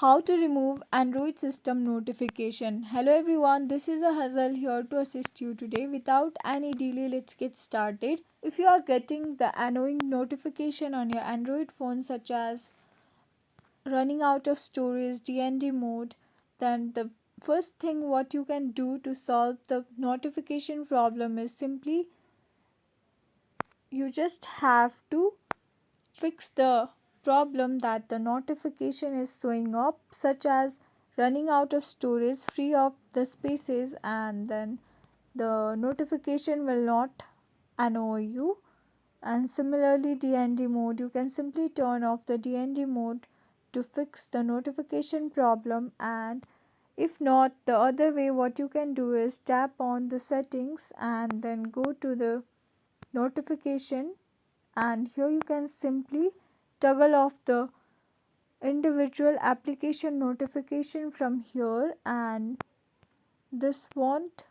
How to remove Android system notification. Hello everyone, this is a Hazal here to assist you today. Without any delay, let's get started. If you are getting the annoying notification on your Android phone such as running out of storage, DND mode, then the first thing what you can do to solve the notification problem is simply you just have to fix the problem that the notification is showing up, such as running out of storage, free up the spaces, and then the notification will not annoy you. And similarly, DND mode, you can simply turn off the DND mode to fix the notification problem. And if not, the other way what you can do is tap on the settings and then go to the notification, and here you can simply toggle off the individual application notification from here, and this won't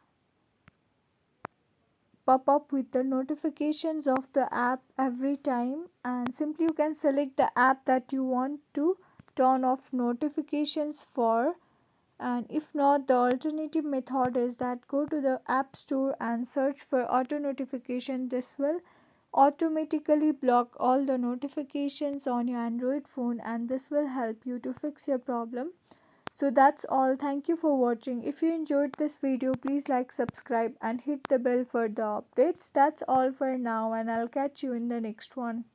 pop up with the notifications of the app every time. And simply you can select the app that you want to turn off notifications for. And if not, the alternative method is that go to the app store and search for auto notification. This will automatically block all the notifications on your Android phone, and this will help you to fix your problem. So that's all. Thank you for watching. If you enjoyed this video, please like, subscribe and hit the bell for the updates. That's all for now, and I'll catch you in the next one.